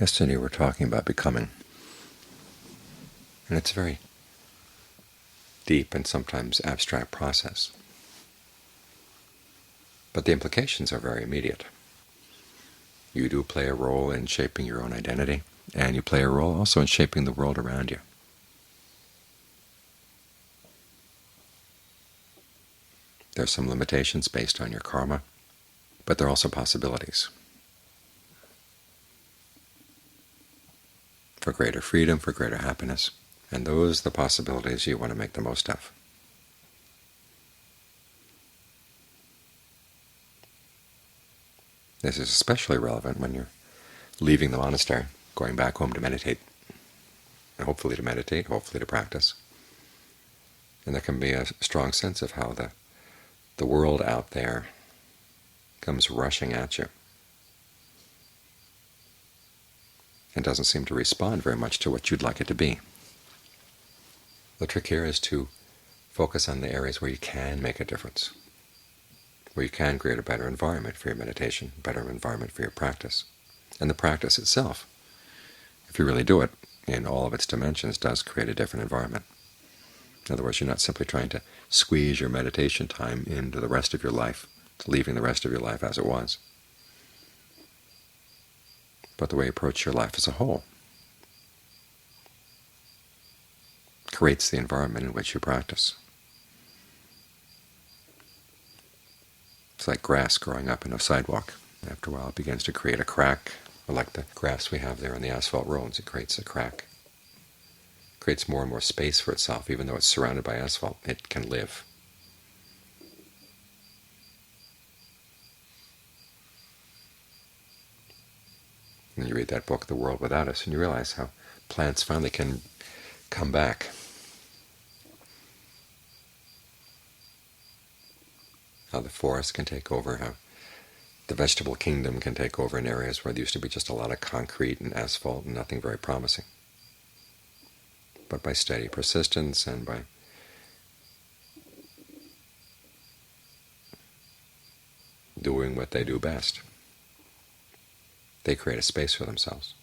Yesterday we were talking about becoming, and it's a very deep and sometimes abstract process. But the implications are very immediate. You do play a role in shaping your own identity, and you play a role also in shaping the world around you. There are some limitations based on your karma, but there are also possibilities for greater freedom, for greater happiness, and those are the possibilities you want to make the most of. This is especially relevant when you're leaving the monastery, going back home to meditate, and hopefully to practice. And there can be a strong sense of how the world out there comes rushing at you and doesn't seem to respond very much to what you'd like it to be. The trick here is to focus on the areas where you can make a difference, where you can create a better environment for your meditation, a better environment for your practice. And the practice itself, if you really do it in all of its dimensions, does create a different environment. In other words, you're not simply trying to squeeze your meditation time into the rest of your life, leaving the rest of your life as it was, but the way you approach your life as a whole creates the environment in which you practice. It's like grass growing up in a sidewalk. After a while it begins to create a crack, like the grass we have there on the asphalt roads. It creates a crack. It creates more and more space for itself. Even though it's surrounded by asphalt, it can live. And you read that book, The World Without Us, and you realize how plants finally can come back. How the forest can take over, how the vegetable kingdom can take over in areas where there used to be just a lot of concrete and asphalt and nothing very promising. But by steady persistence and by doing what they do best, they create a space for themselves.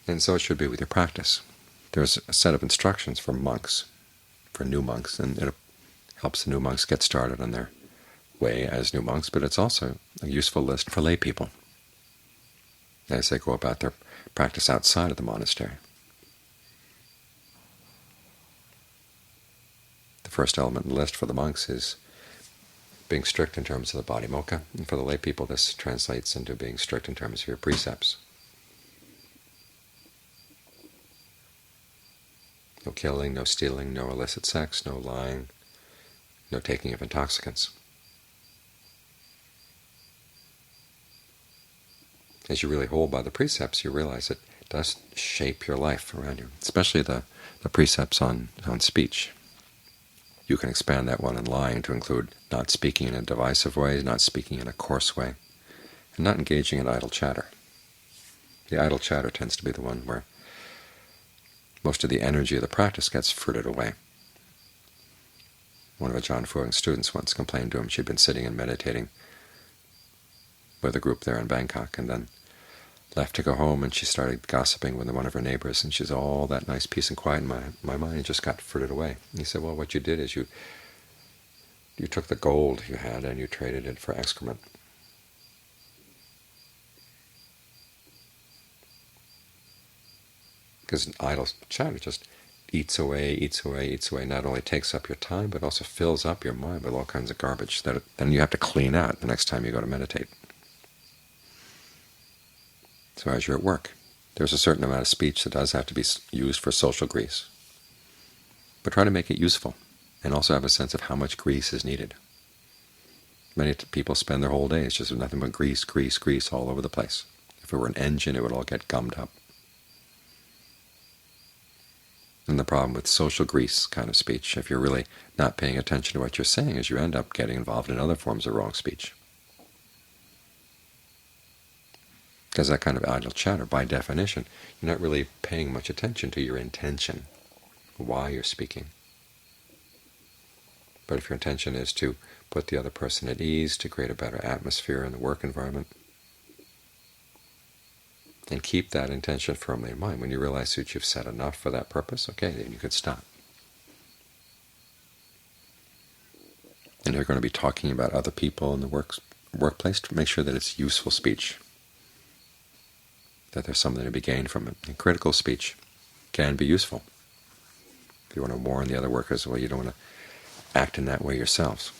And so it should be with your practice. There's a set of instructions for monks, for new monks, and it helps the new monks get started on their way as new monks, but it's also a useful list for lay people as they go about their practice outside of the monastery. The first element in the list for the monks is being strict in terms of the body moksha, and for the lay people this translates into being strict in terms of your precepts. No killing, no stealing, no illicit sex, no lying, no taking of intoxicants. As you really hold by the precepts, you realize it does shape your life around you, especially the precepts on speech. You can expand that one on lying to include not speaking in a divisive way, not speaking in a coarse way, and not engaging in idle chatter. The idle chatter tends to be the one where most of the energy of the practice gets frittered away. One of Ajahn Fuang's students once complained to him she'd been sitting and meditating with a group there in Bangkok, and then left to go home, and she started gossiping with one of her neighbors, and she said, all that nice peace and quiet in my mind just got frittered away. And he said, well, what you did is you took the gold you had and you traded it for excrement. Because idle chatter just eats away, not only takes up your time, but also fills up your mind with all kinds of garbage that then you have to clean out the next time you go to meditate. So as you're at work, there's a certain amount of speech that does have to be used for social grease. But try to make it useful, and also have a sense of how much grease is needed. Many people spend their whole days just with nothing but grease all over the place. If it were an engine, it would all get gummed up. And the problem with social grease kind of speech, if you're really not paying attention to what you're saying, is you end up getting involved in other forms of wrong speech. Because that kind of idle chatter, by definition, you're not really paying much attention to your intention, why you're speaking. But if your intention is to put the other person at ease, to create a better atmosphere in the work environment, And keep that intention firmly in mind. When you realize that you've said enough for that purpose, okay, then you could stop. And you're going to be talking about other people in the workplace, to make sure that it's useful speech, that there's something to be gained from it. And critical speech can be useful. If you want to warn the other workers, well, you don't want to act in that way yourselves.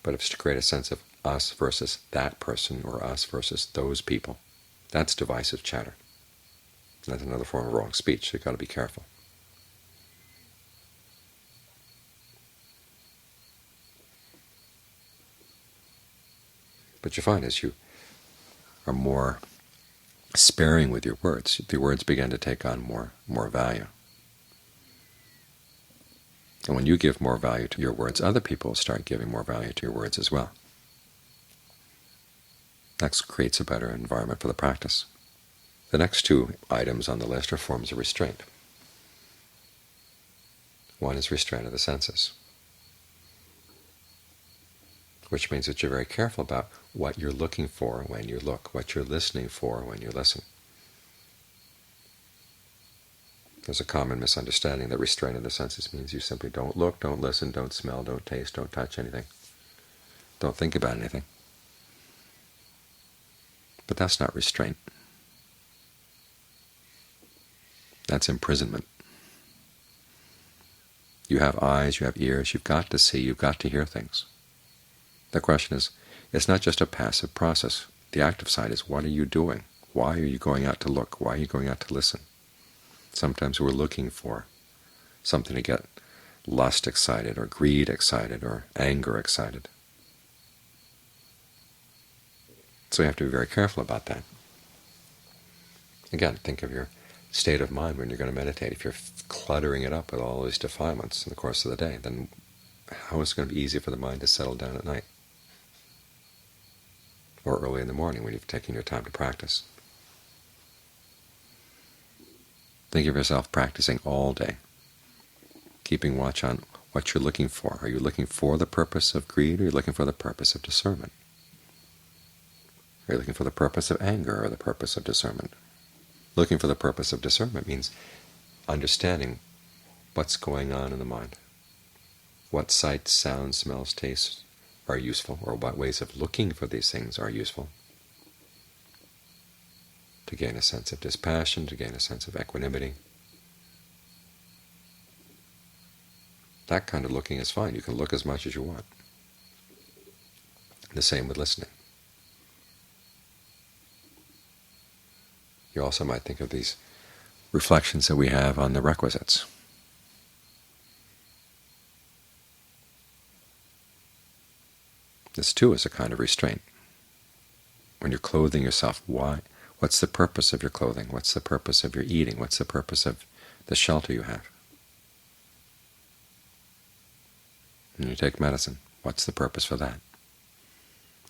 But if it's to create a sense of us versus that person, or us versus those people, that's divisive chatter. That's another form of wrong speech, so you've got to be careful. But you find as you are more sparing with your words, the words begin to take on more value. And when you give more value to your words, other people start giving more value to your words as well. That creates a better environment for the practice. The next two items on the list are forms of restraint. One is restraint of the senses, which means that you're very careful about what you're looking for when you look, what you're listening for when you listen. There's a common misunderstanding that restraint of the senses means you simply don't look, don't listen, don't smell, don't taste, don't touch anything, don't think about anything. But that's not restraint. That's imprisonment. You have eyes, you have ears, you've got to see, you've got to hear things. The question is, it's not just a passive process. The active side is, what are you doing? Why are you going out to look? Why are you going out to listen? Sometimes we're looking for something to get lust excited, or greed excited, or anger excited. So you have to be very careful about that. Again, think of your state of mind when you're going to meditate. If you're cluttering it up with all these defilements in the course of the day, then how is it going to be easy for the mind to settle down at night? Or early in the morning when you've taken your time to practice? Think of yourself practicing all day, keeping watch on what you're looking for. Are you looking for the purpose of greed, or are you looking for the purpose of discernment? Are you looking for the purpose of anger, or the purpose of discernment? Looking for the purpose of discernment means understanding what's going on in the mind, what sights, sounds, smells, tastes are useful, or what ways of looking for these things are useful, to gain a sense of dispassion, to gain a sense of equanimity. That kind of looking is fine. You can look as much as you want. The same with listening. You also might think of these reflections that we have on the requisites. This too is a kind of restraint. When you're clothing yourself, why? What's the purpose of your clothing? What's the purpose of your eating? What's the purpose of the shelter you have? When you take medicine, what's the purpose for that?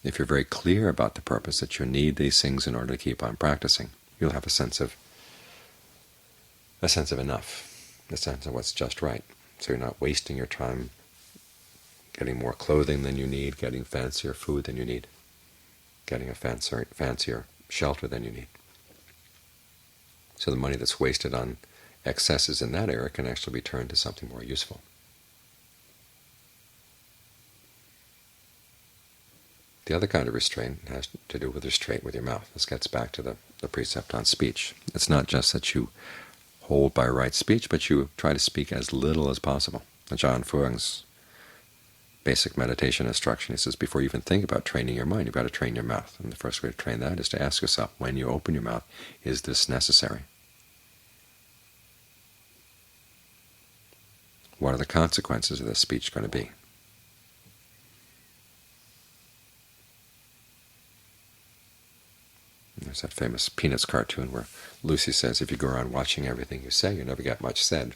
If you're very clear about the purpose, that you need these things in order to keep on practicing, you'll have a sense of enough, a sense of what's just right. So you're not wasting your time getting more clothing than you need, getting fancier food than you need, getting a fancier shelter than you need. So the money that's wasted on excesses in that area can actually be turned to something more useful. The other kind of restraint has to do with restraint with your mouth. This gets back to the precept on speech. It's not just that you hold by right speech, but you try to speak as little as possible. John Fuang's basic meditation instruction, he says, before you even think about training your mind, you've got to train your mouth. And the first way to train that is to ask yourself, when you open your mouth, is this necessary? What are the consequences of this speech going to be? There's that famous Peanuts cartoon where Lucy says, if you go around watching everything you say, you never get much said.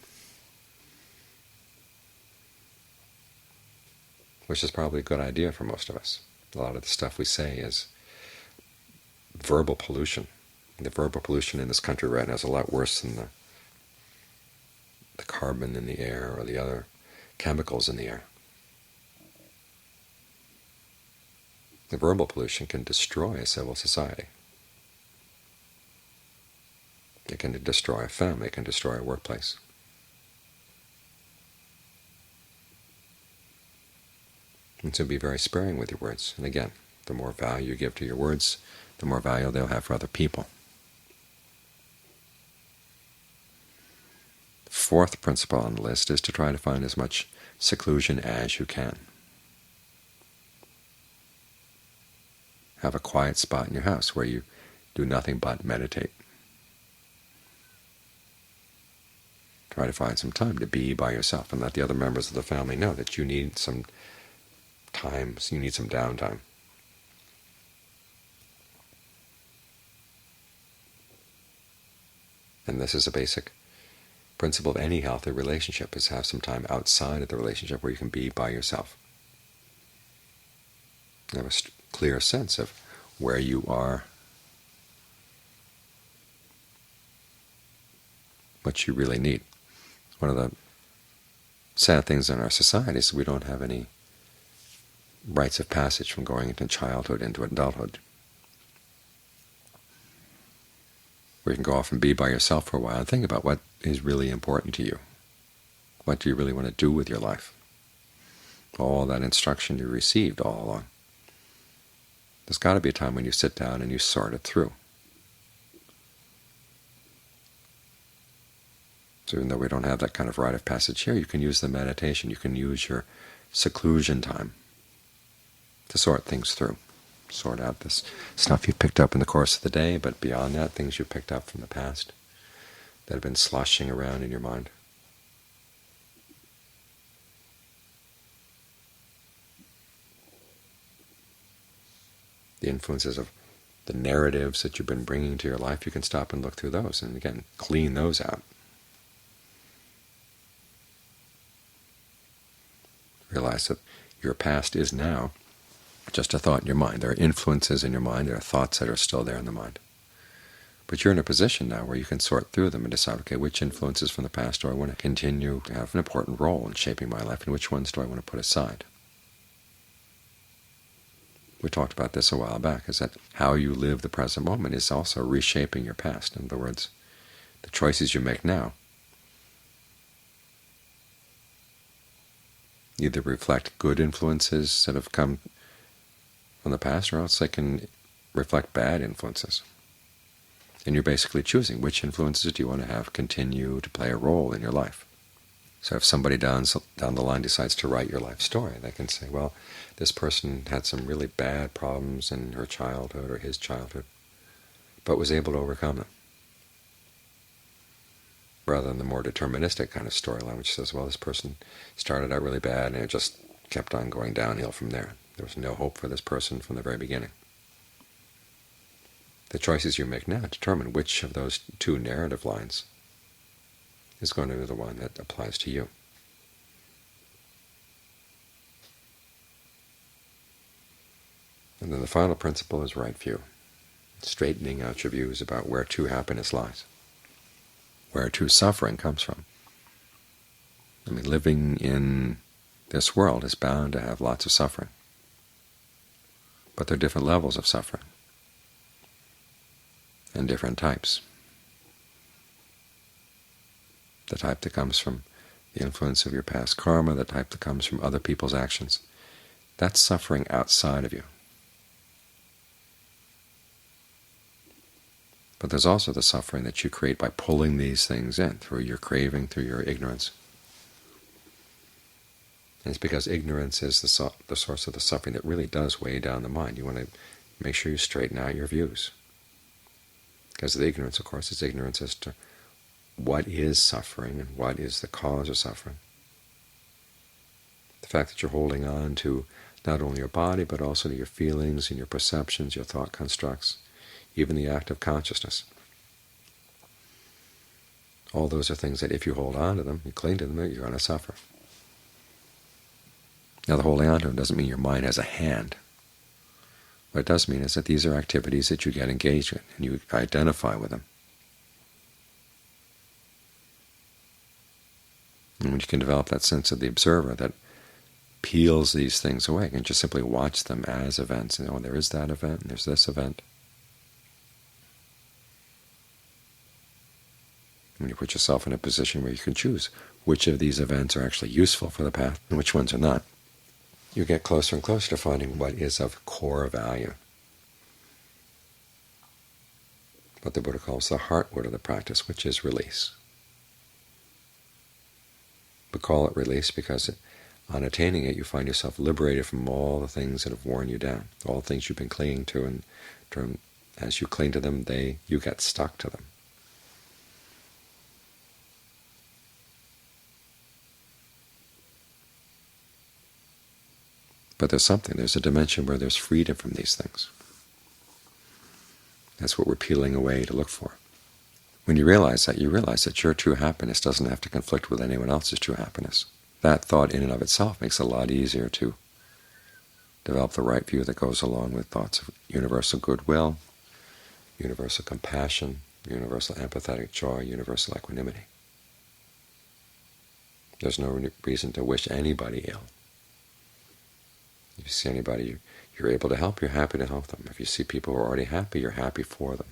Which is probably a good idea for most of us. A lot of the stuff we say is verbal pollution. The verbal pollution in this country right now is a lot worse than the carbon in the air or the other chemicals in the air. The verbal pollution can destroy a civil society. It can destroy a family. It can destroy a workplace. And so be very sparing with your words. And again, the more value you give to your words, the more value they'll have for other people. The fourth principle on the list is to try to find as much seclusion as you can. Have a quiet spot in your house where you do nothing but meditate. Try to find some time to be by yourself and let the other members of the family know that you need some time, you need some downtime. And this is a basic principle of any healthy relationship, is have some time outside of the relationship where you can be by yourself. Have a clear sense of where you are, what you really need. One of the sad things in our society is we don't have any rites of passage from going into childhood into adulthood, where you can go off and be by yourself for a while and think about what is really important to you. What do you really want to do with your life? All that instruction you received all along. There's got to be a time when you sit down and you sort it through. So even though we don't have that kind of rite of passage here, you can use the meditation, you can use your seclusion time to sort things through. Sort out this stuff you picked up in the course of the day, but beyond that, things you picked up from the past that have been sloshing around in your mind. The influences of the narratives that you've been bringing to your life, you can stop and look through those, and again, clean those out. Realize that your past is now just a thought in your mind. There are influences in your mind, there are thoughts that are still there in the mind. But you're in a position now where you can sort through them and decide, okay, which influences from the past do I want to continue to have an important role in shaping my life, and which ones do I want to put aside? We talked about this a while back, is that how you live the present moment is also reshaping your past. In other words, the choices you make now either reflect good influences that have come from the past, or else they can reflect bad influences. And you're basically choosing which influences do you want to have continue to play a role in your life. So if somebody down the line decides to write your life story, they can say, well, this person had some really bad problems in her childhood or his childhood, but was able to overcome them. Rather than the more deterministic kind of storyline, which says, well, this person started out really bad and it just kept on going downhill from there. There was no hope for this person from the very beginning. The choices you make now determine which of those two narrative lines is going to be the one that applies to you. And then the final principle is right view, straightening out your views about where true happiness lies, where true suffering comes from. I mean, living in this world is bound to have lots of suffering, but there are different levels of suffering and different types. The type that comes from the influence of your past karma, the type that comes from other people's actions, that's suffering outside of you. But there's also the suffering that you create by pulling these things in, through your craving, through your ignorance. And it's because ignorance is the source of the suffering that really does weigh down the mind. You want to make sure you straighten out your views. Because the ignorance, of course, is ignorance as to what is suffering and what is the cause of suffering. The fact that you're holding on to not only your body, but also to your feelings and your perceptions, your thought constructs, even the act of consciousness. All those are things that if you hold on to them, you cling to them, you're going to suffer. Now, the holding on to them doesn't mean your mind has a hand. What it does mean is that these are activities that you get engaged in, and you identify with them. And when you can develop that sense of the observer, that peels these things away, and just simply watch them as events. And, oh, there is that event, and there's this event. When you put yourself in a position where you can choose which of these events are actually useful for the path and which ones are not, you get closer and closer to finding what is of core value, what the Buddha calls the heartwood of the practice, which is release. We call it release because on attaining it, you find yourself liberated from all the things that have worn you down, all the things you've been clinging to, and as you cling to them, you get stuck to them. But there's a dimension where there's freedom from these things. That's what we're peeling away to look for. When you realize that your true happiness doesn't have to conflict with anyone else's true happiness. That thought in and of itself makes it a lot easier to develop the right view that goes along with thoughts of universal goodwill, universal compassion, universal empathetic joy, universal equanimity. There's no reason to wish anybody ill. If you see anybody you're able to help, you're happy to help them. If you see people who are already happy, you're happy for them.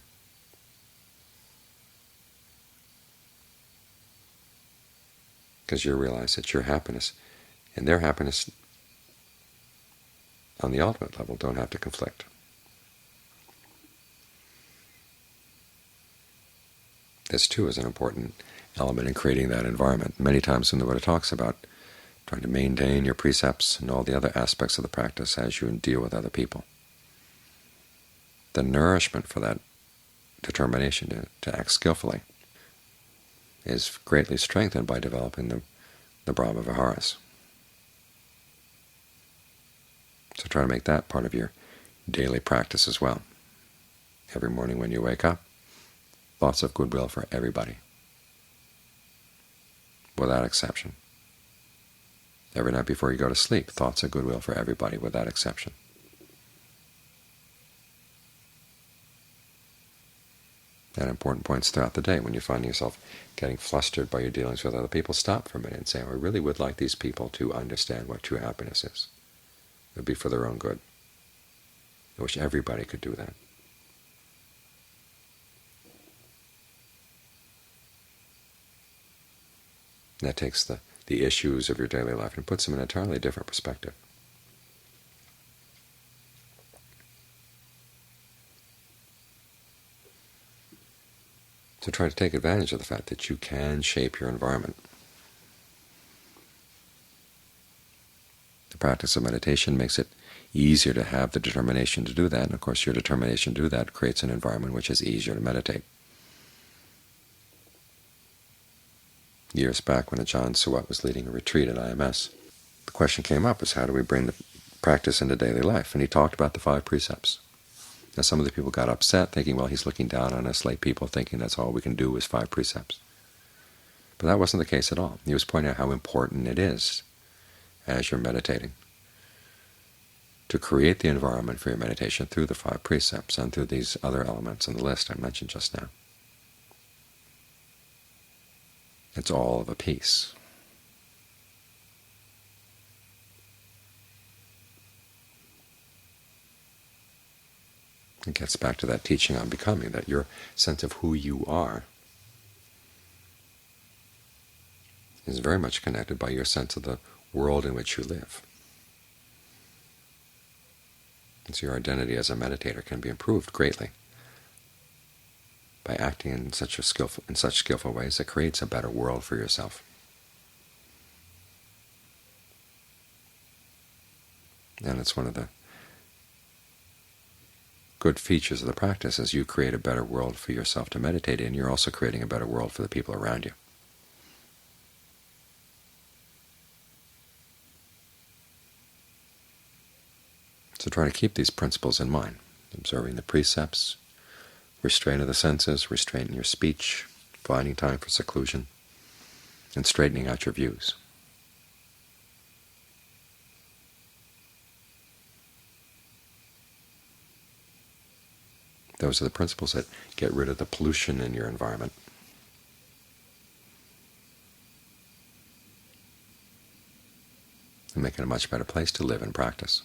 Because you realize that your happiness and their happiness on the ultimate level don't have to conflict. This, too, is an important element in creating that environment. Many times when the Buddha talks about trying to maintain your precepts and all the other aspects of the practice as you deal with other people, the nourishment for that determination to act skillfully is greatly strengthened by developing the Brahma Viharas. So try to make that part of your daily practice as well. Every morning when you wake up, thoughts of goodwill for everybody, without exception. Every night before you go to sleep, thoughts of goodwill for everybody, without exception. At important points throughout the day, when you find yourself getting flustered by your dealings with other people, stop for a minute and say, I really would like these people to understand what true happiness is. It would be for their own good. I wish everybody could do that. That takes the issues of your daily life and puts them in an entirely different perspective. So try to take advantage of the fact that you can shape your environment. The practice of meditation makes it easier to have the determination to do that, and of course your determination to do that creates an environment which is easier to meditate. Years back when Ajahn Suwat was leading a retreat at IMS, the question came up is how do we bring the practice into daily life? And he talked about the 5 precepts. Now some of the people got upset, thinking, well, he's looking down on us lay people, thinking that's all we can do is 5 precepts. But that wasn't the case at all. He was pointing out how important it is, as you're meditating, to create the environment for your meditation through the 5 precepts and through these other elements in the list I mentioned just now. It's all of a piece. It gets back to that teaching on becoming, that your sense of who you are is very much connected by your sense of the world in which you live. And so your identity as a meditator can be improved greatly by acting in such skillful ways that creates a better world for yourself. And it's one of the good features of the practice. As you create a better world for yourself to meditate in, you're also creating a better world for the people around you. So try to keep these principles in mind, observing the precepts, restraint of the senses, restraint in your speech, finding time for seclusion, and straightening out your views. Those are the principles that get rid of the pollution in your environment. and make it a much better place to live and practice.